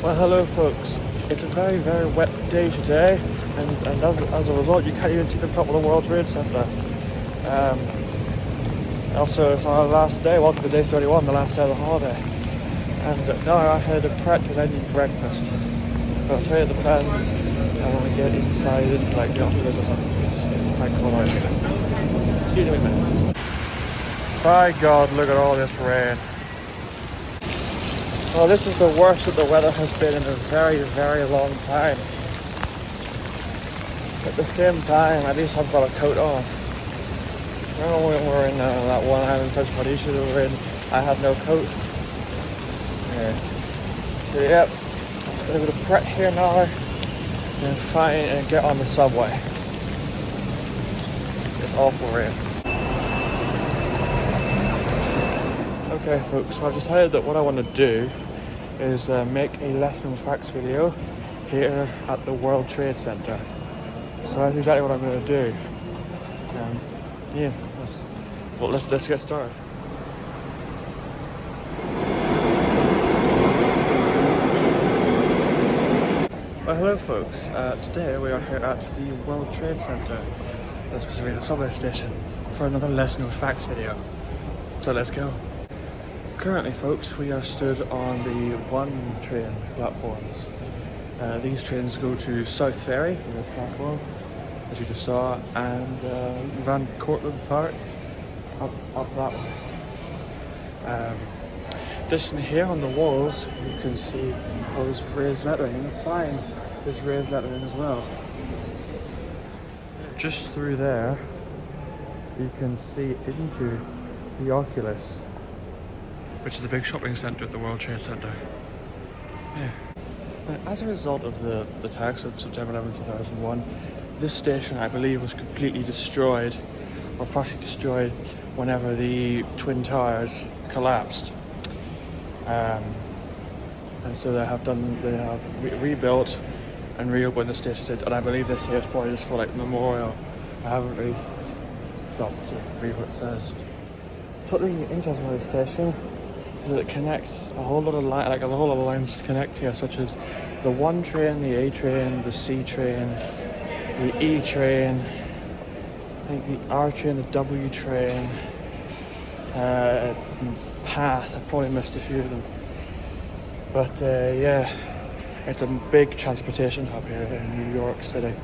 Well, hello folks. It's a very, very wet day today, and as a result, you can't even see the top of the World Trade Center. Also, it's our last day. Welcome to day 31, the last day of the holiday. And now I'm headed to Pret because I need breakfast. So I'll tell you the plans, and when we get inside into like the office or something, it's quite cold out here. Excuse me a minute. By God, look at all this rain. Well, this is the worst that the weather has been in a very, very long time. At the same time, at least I've got a coat on. Remember when we were in that one island, Tasmania, we were in, I had no coat. Yeah. So yep, I'm going to go to Pret here now and find and get on the subway. It's awful rain. Okay folks, so I've decided that what I want to do is make a lesson facts video here at the World Trade Center. So that's exactly what I'm going to do. Yeah, let's get started. Well, hello folks. Today we are here at the World Trade Center, specifically the subway station, for another lesson facts video. So let's go. Currently, folks, we are stood on the one train platforms. These trains go to South Ferry from this platform, as you just saw, and Van Cortlandt Park up that way. Additionally, here on the walls, you can see all this raised lettering, and the sign is raised lettering as well. Just through there, you can see into the Oculus, which is a big shopping centre at the World Trade Center. Yeah. As a result of the attacks of September 11, 2001, this station, I believe, was completely destroyed, or partially destroyed, whenever the Twin Towers collapsed. And so they have rebuilt and reopened the station since, and I believe this here is probably just for like memorial. I haven't really stopped to read what it says. Something interesting about this station is that it connects a whole lot of lines connect here, such as the 1 train, the A train, the C train, the E train, I think the R train, the W train, Path. I probably missed a few of them, but yeah, it's a big transportation hub here in New York City.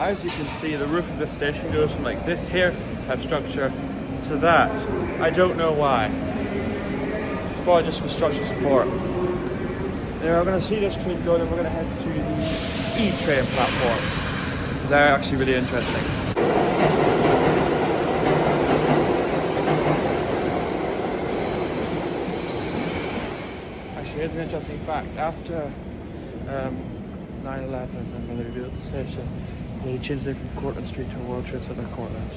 As you can see, the roof of this station goes from like this here type structure to that. I don't know why. It's probably just for structural support. Now we're going to see this train go, then we're going to head to the E train platform. They're actually really interesting. Actually, here's an interesting fact. After 9/11, and when they rebuilt the station, they changed it from Cortlandt Street to World Trade Center Cortlandt.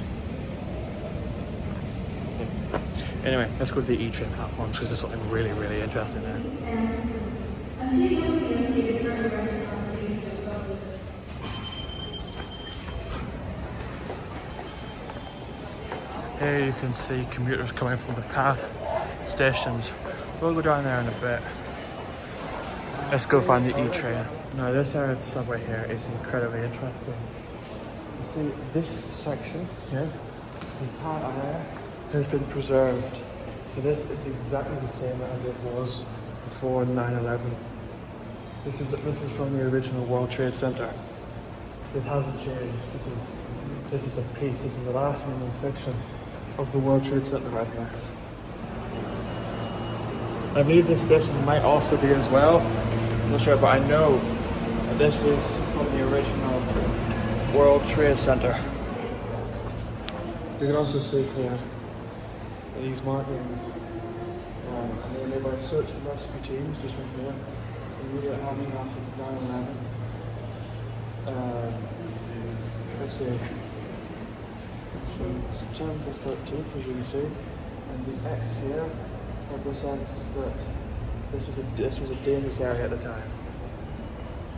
Yeah. Anyway, let's go to the E train platforms because there's something really, really interesting there. Here you can see commuters coming from the Path stations. We'll go down there in a bit. Let's go find the E train. Now this area of the subway here is incredibly interesting. You see this section here, this entire area has been preserved. So this is exactly the same as it was before 9/11. This is from the original World Trade Center. This hasn't changed. This is a piece. This is the last remaining section of the World Trade Center right here. I believe this station might also be as well. I'm not sure, but I know that this is from the original World Trade Center. You can also see here these markings, and they're made by search and rescue teams. This one's here. Immediate happening after 9/11. see. So September 13th, as you can see, and the X here represents that this was a dangerous area at the time.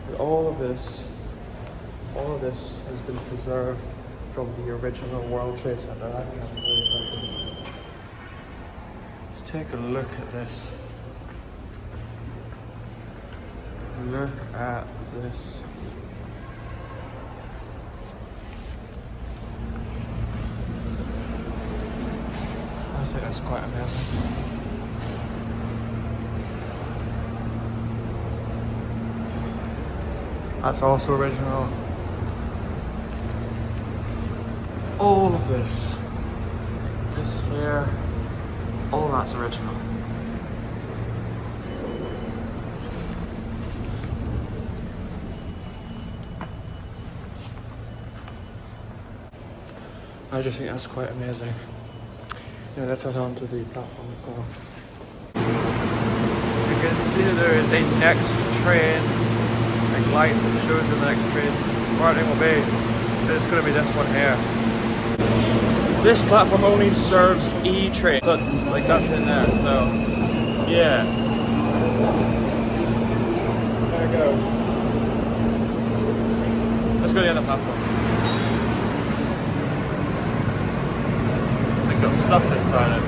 And all of this has been preserved from the original World Trade Center. I think that's really cool. Just take a look at this. Look at this. I think that's quite amazing. That's also original. All of this here, all that's original. I just think that's quite amazing. Yeah, let's head on to the platform itself. You can see there is a next train, like light that shows the next train starting will be. It's going to be this one here. This platform only serves E train, so like that's in there. So yeah, there it goes. Let's go to the other platform. It's like got stuff inside it.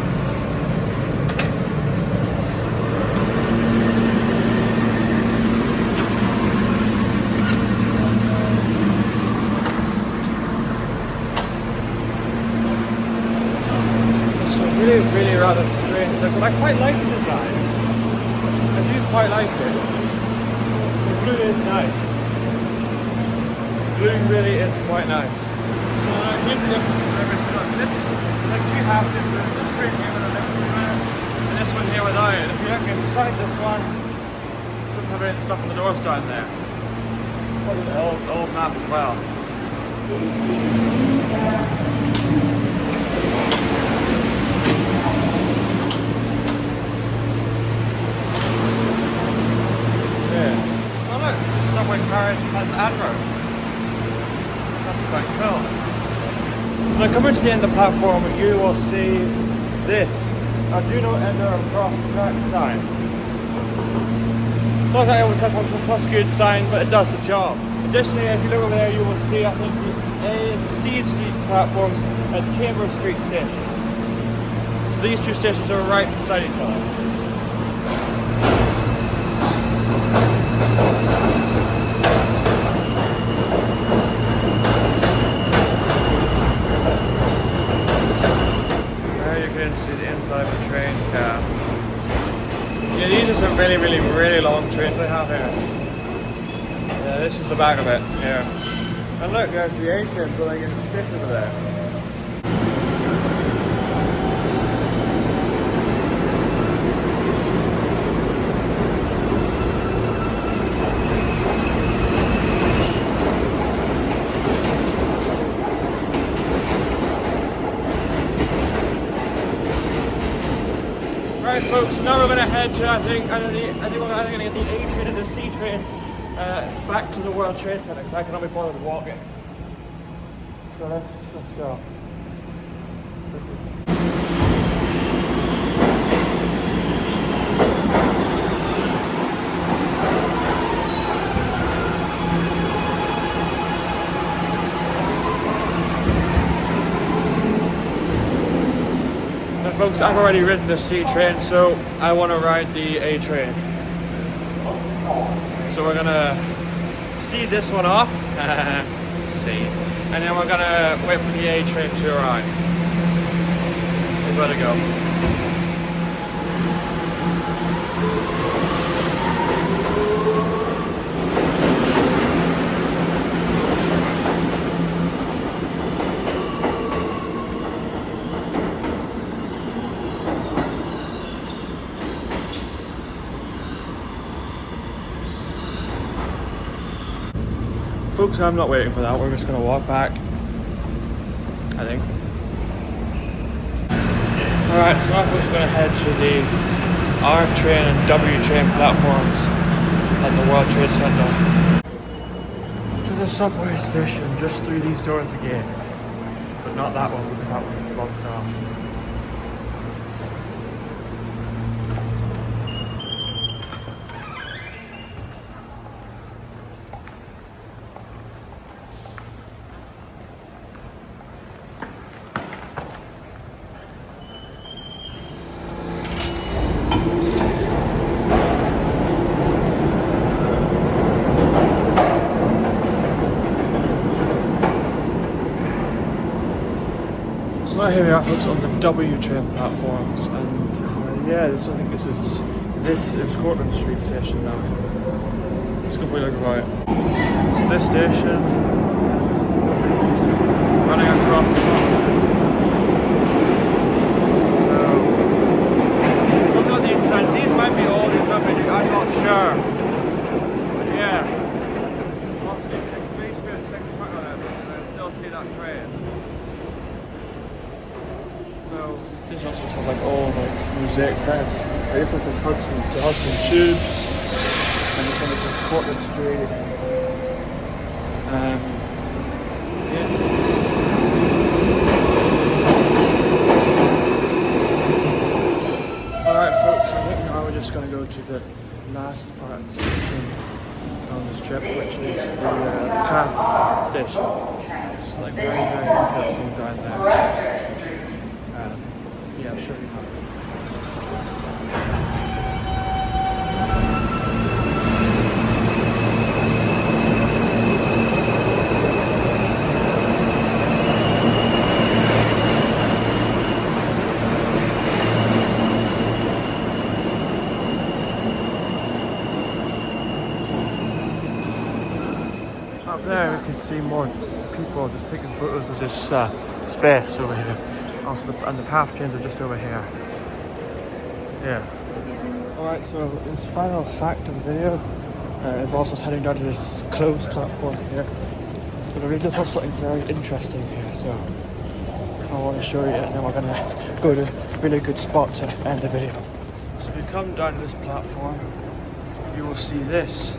Really rather strange look, but I quite like the design. I do quite like it. The blue is nice. Blue really is quite nice. So here's the difference in everything. Look, this like two half difference. This train here with a lift and this one here without it. If you look inside this one, it doesn't have any stuff on the doors down there. Probably an old map as well. Subway carriage has adverts. That's quite cool. When I come to the end of the platform, you will see this. Now, do not enter a cross-track sign. It's not exactly what type of a cross-good sign, but it does the job. Additionally, if you look over there, you will see, I think, the A and C Street platforms at Chambers Street Station. So these two stations are right beside each other. Yeah, these are some really long trains they have here. Yeah, this is the back of it here. And look, there's the A train going into the station over there. Right, folks, now we're going to head to, I think we're going to get the A train and the C train back to the World Trade Center because I cannot be bothered walking. So let's go. Folks, I've already ridden the C train, so I want to ride the A train. So we're gonna see this one off, see, and then we're gonna wait for the A train to arrive. We've got to go. Folks, I'm not waiting for that, we're just going to walk back, I think. Alright, so now we're going to head to the R train and W train platforms at the World Trade Center. the subway station just through these doors again. But not that one because that one's blocked off. So now here we are, folks, on the W train platforms, and yeah, I think this is Scotland Street station now. Let's go for a look about it. So this station, this is running across the top. So those are these signs. These might be old, these might be new, I'm not sure. But yeah, I still see that train. So this also looks like old mosaic signs. This one says Hudson Tubes, and this one says Portland Street. Yeah. Alright folks, I think now we're just going to go to the last part of the station on this trip, which is the Path station. It's like very, very interesting down there. Yeah, I'm sure you have. Up there we can see more people just taking photos of this space over here. Also, and the path trains are just over here. Yeah. Alright, so this final fact of the video involves us heading down to this closed platform here. But we just have something very interesting here, so I want to show you it, and then we're going to go to a really good spot to end the video. So if you come down to this platform, you will see this.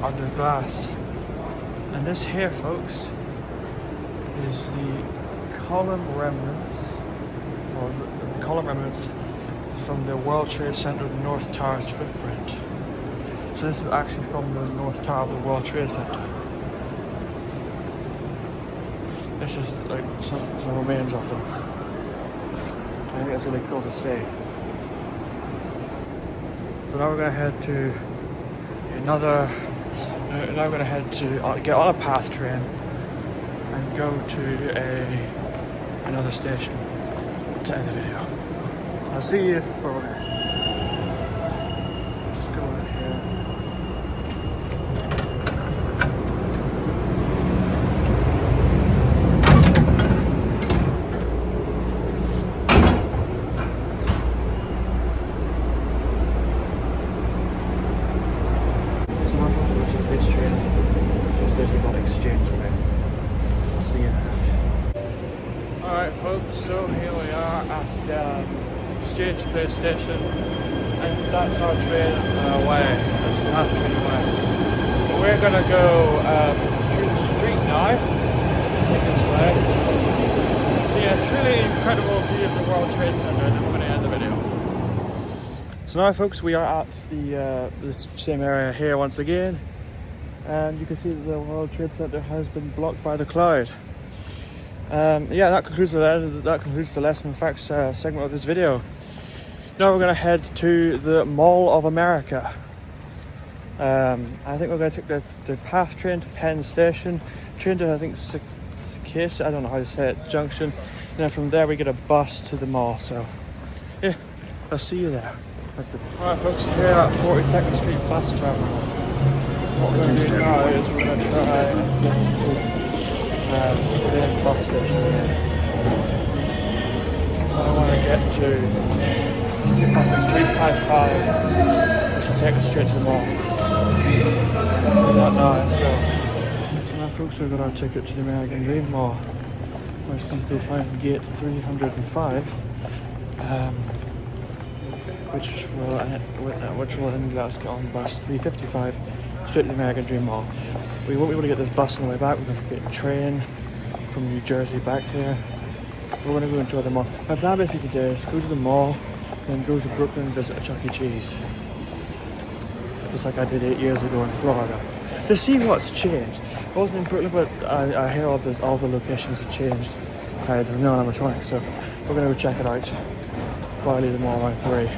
Under glass. And this here, folks, is the column remnants, or the column remnants from the World Trade Center North Tower's footprint. So this is actually from the North Tower of the World Trade Center. This is like some remains of them. I think that's really cool to see. So now we're going to head to now we're going to head to get on a path train and go to another station to end the video. I'll see you over there. Just go in here. This train to a station called Exchange Place. I'll see you there. Alright folks, so here we are at Exchange Place station, and that's our train away. That's the path train away. But we're gonna go through the street now, take this way, to see a truly incredible view of the World Trade Center, and then we're gonna end the video. So now folks, we are at the this same area here once again. And you can see that the World Trade Center has been blocked by the cloud. Yeah, that concludes the lesson and facts segment of this video. Now we're going to head to the Mall of America. I think we're going to take the PATH train to Penn Station, train to I think Cicacia, I don't know how to say it, Junction, and then from there we get a bus to the mall. So yeah, I'll see you there. Alright folks, here at 42nd Street bus terminal. What we're going to do now is we're going to try and get to the bus station here. So I want to get to bus 355, which will take us straight to the mall. Now, let's go. So now folks, we've got our ticket to the American Dream Mall. We're just going to go find gate 305. Which will then let us get on bus 355 straight to the American Dream Mall. We won't be able to get this bus on the way back. We're going to get a train from New Jersey back here. We're going to go enjoy the mall. My plan basically today is go to the mall, then go to Brooklyn and visit a Chuck E. Cheese. Just like I did 8 years ago in Florida. To see what's changed. I wasn't in Brooklyn, but I hear all the locations have changed. There's no animatronics, so we're going to go check it out before I leave the mall around 3.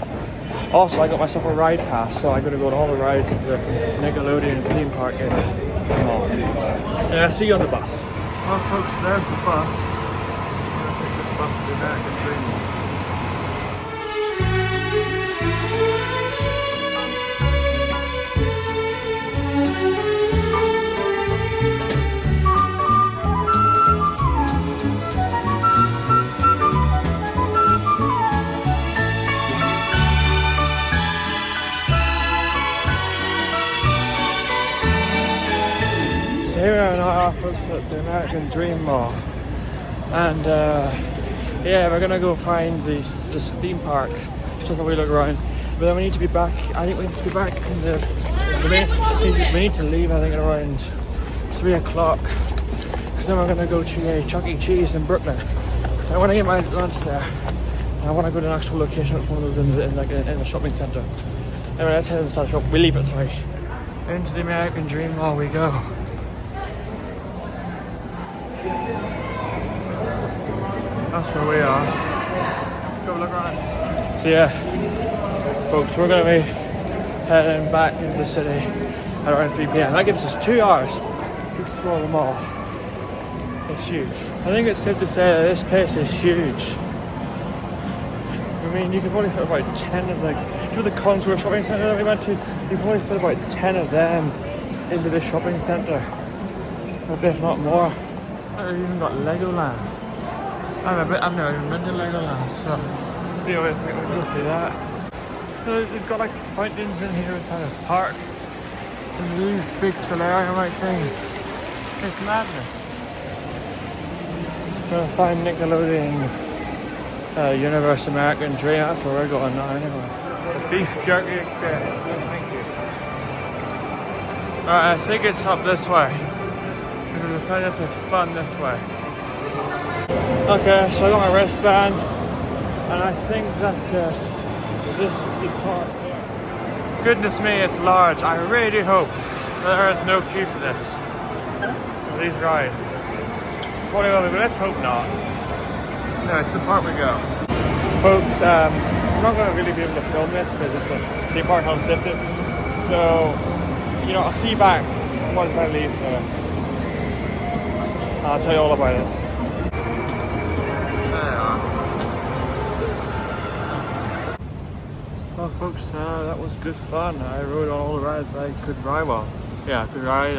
Also, I got myself a ride pass, so I'm going to go on all the rides at the Nickelodeon theme park in the mall. And I'll see you on the bus. Well, folks, there's the bus. I'm going to take this bus to the American Dream Mall. Here we are, folks, at the American Dream Mall, and yeah, we're gonna go find this theme park. Just have a look around, but then we need to be back. I think we need to be back in we need to leave. I think at around 3 o'clock, because then we're gonna go to a Chuck E. Cheese in Brooklyn. So I want to get my lunch there, and I want to go to an actual location. It's one of those in the shopping centre. Anyway, let's head inside the shop. We leave at 3. Into the American Dream Mall we go. That's where we are. Go look around. So yeah, folks, we're going to be heading back into the city at around 3 PM. That gives us 2 hours to explore the mall. It's huge. I think it's safe to say that this place is huge. I mean, you can probably fit about 10 of the Contour shopping centre that we went to, you can probably fit about 10 of them into the shopping centre. If not more. I've even got Legoland. I've never even been to Legoland, so see how it's going to go see that. They've got like fountains in here inside of parks and these big solarium-like things. It's madness. Gonna find Nickelodeon Universe American Dream. That's where we're going now anyway. The beef jerky experience. So thank you. Alright, I think it's up this way. Because the sign says fun this way. Okay, so I got my wristband, and I think that this is the park. Goodness me, it's large. I really do hope that there is no queue for this. For these rides. Probably will be, but let's hope not. No, to the park we go. Folks, I'm not going to really be able to film this because it's a theme park unlifted. So, you know, I'll see you back once I leave here. I'll tell you all about it. Well, folks, that was good fun. I rode on all the rides I could ride. Well, yeah, I could ride.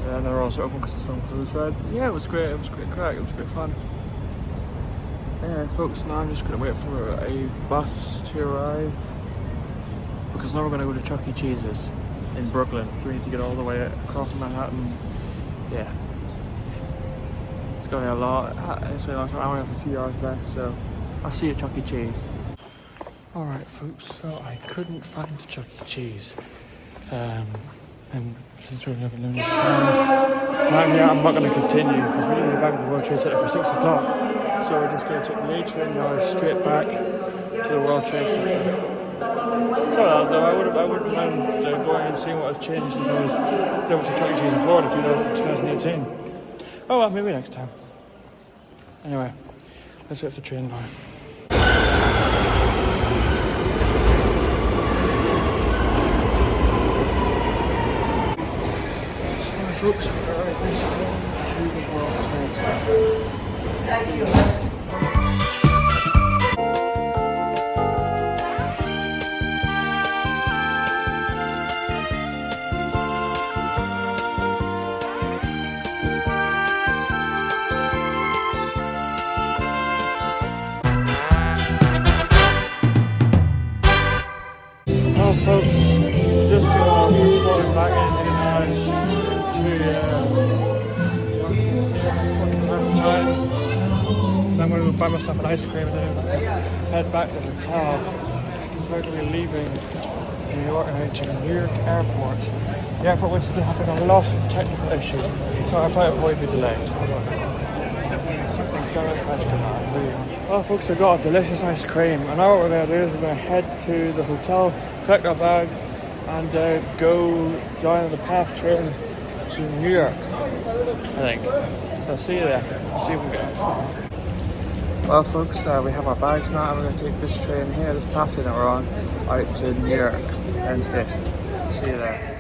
And they were also open because of some cruise rides. But yeah, it was great. It was great crack. It was great fun. Yeah, folks, now I'm just going to wait for a bus to arrive because now we're going to go to Chuck E. Cheese's in Brooklyn. So we need to get all the way across Manhattan. Yeah. It's going to be a lot. It's a long time. I only have a few hours left, so I'll see you at Chuck E. Cheese. Alright folks, so I couldn't find the Chuck E. Cheese. And since we're never known time here, I'm not going to continue because we're going to be back at the World Trade Center for 6 o'clock. So we're just going to take the A train now straight back to the World Trade Center. So though, I wouldn't mind going and seeing what has changed since I was able to Chuck E. Cheese in Florida in 2018. Oh well, maybe next time. Anyway, let's wait for the train now. So folks, we're right this train to the World Trade Center. See you later. Well folks, just got off and floating back to the last time. So I'm going to go buy myself an ice cream and then head back to the hotel. So we're going to be leaving New York and to New York Airport. The airport was still having a lot of technical issues, so our flight will probably be delayed. Well folks, we got a delicious ice cream, and now what we're going to do is we're going to head to the hotel, collect our bags, and go down the PATH train to New York, I think. I'll see you there. See if we get it. Well folks, we have our bags now, and we're going to take this train here, this PATH train that we're on, out to New York Penn Station. So see you there.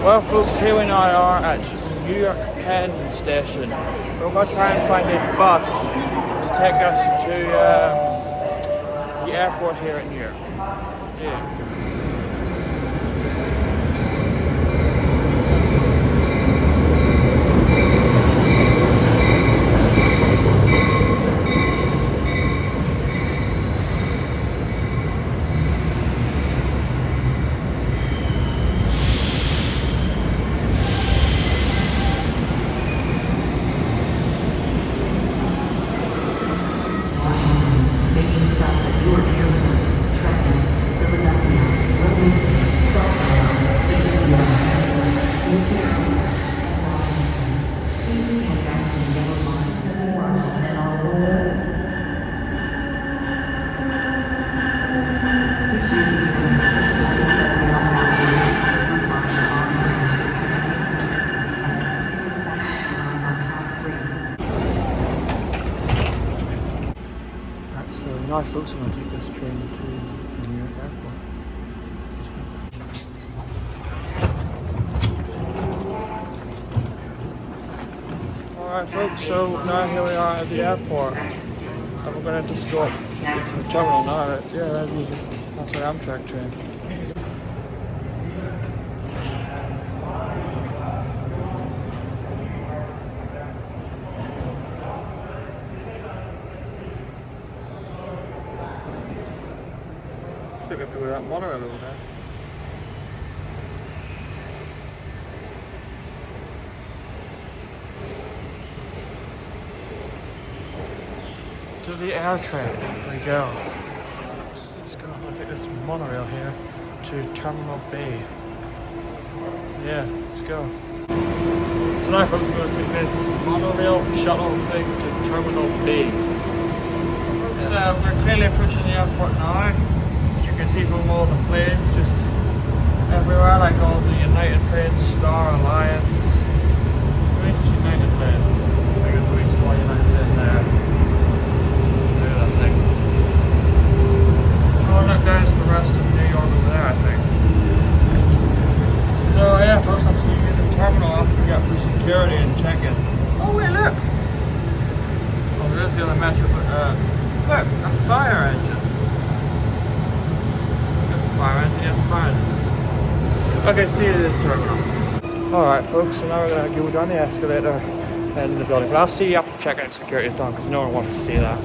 Well folks, here we now are at New York Penn Station. We're going to try and find a bus to take us to the airport here at New York. Yeah. Nice folks, I'm going to take this train to New York Airport. Alright folks, so now here we are at the airport. And we're going to just go up into the terminal now. Yeah, that's an Amtrak train. I think we have to go to that monorail over there. To the air train. There we go. Let's go. I'll take this monorail here to Terminal B. Yeah, let's go. So now folks, we're going to take this monorail shuttle thing to Terminal B. Yeah. We're clearly approaching the airport now. You can see from all the planes just everywhere, like all the United Planes, Star Alliance, strange United Planes. I think there's a wee small United Plane there. Look at that thing. Oh, look, there's the rest of New York over there, I think. So yeah, folks, I'll see you in the terminal after we get through security and check-in. Oh wait, look! Oh, there's the other metro, but look, a fire engine. Yes, fine. Okay, see you in the terminal. Alright folks, so now we're going to go down the escalator and in the building. But I'll see you after checking out security is done, because no one wants to see that.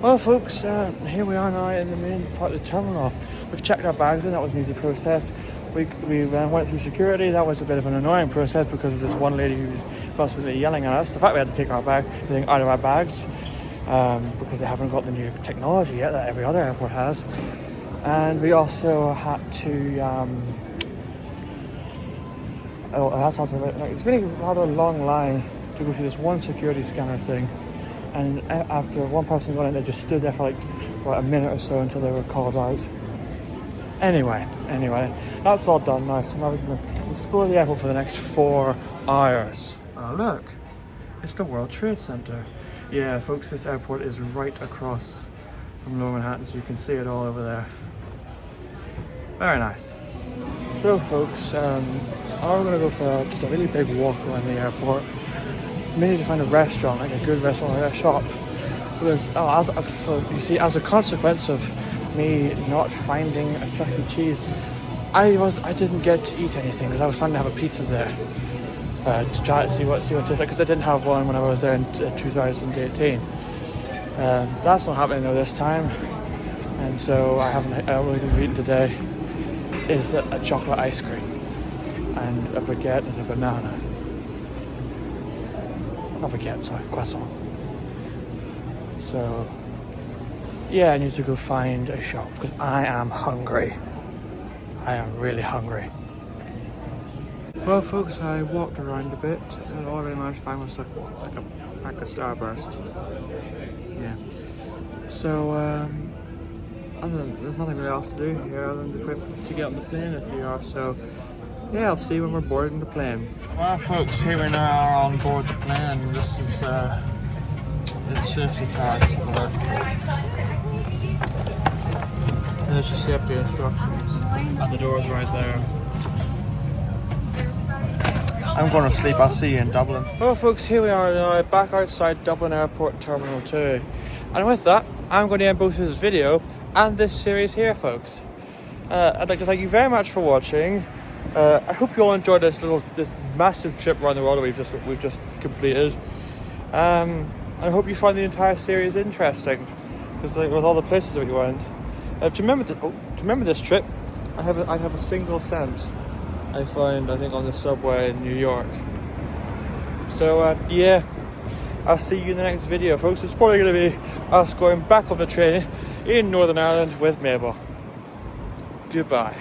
Well folks, here we are now in the main part of the terminal. We've checked our bags in, that was an easy process. We went through security, that was a bit of an annoying process because of this one lady who was constantly yelling at us. The fact we had to take everything out of our bags, because they haven't got the new technology yet that every other airport has. And we also had to, it's really rather a long line to go through this one security scanner thing. And after one person got in, they just stood there for like about a minute or so until they were called out. Anyway, that's all done now. So now we can explore the airport for the next 4 hours. Oh look, it's the World Trade Center. Yeah folks, this airport is right across from Lower Manhattan, so you can see it all over there. Very nice. So folks, now we're going to go for just a really big walk around the airport. We need to find a restaurant, like a good restaurant or a shop. Because as a consequence of me not finding a Chuck E. Cheese, I didn't get to eat anything because I was trying to have a pizza there to try to see what it tastes like, because I didn't have one when I was there in 2018. That's not happening though this time, and so the only thing we've eaten today is a chocolate ice cream and a baguette and a banana. Not baguette, sorry, croissant. So yeah, I need to go find a shop because I am hungry. I am really hungry. Well, folks, I walked around a bit and all I managed to find was like a pack of Starburst. Yeah. So, there's nothing really else to do here other than just wait to get on the plane if you are. So, yeah, I'll see you when we're boarding the plane. Well, folks, here we now are on board the plane. This is the safety cards. And there's your safety instructions, and the door's right there. I'm going to sleep. I'll see you in Dublin. Well, folks, here we are now, back outside Dublin Airport Terminal 2. And with that, I'm going to end both this video and this series here, folks. I'd like to thank you very much for watching. I hope you all enjoyed this massive trip around the world that we've just completed. I hope you find the entire series interesting, because like with all the places that we went. To remember this trip, I have a single cent I found, I think, on the subway in New York. So yeah, I'll see you in the next video, folks. It's probably going to be us going back on the train in Northern Ireland with Mabel. Goodbye.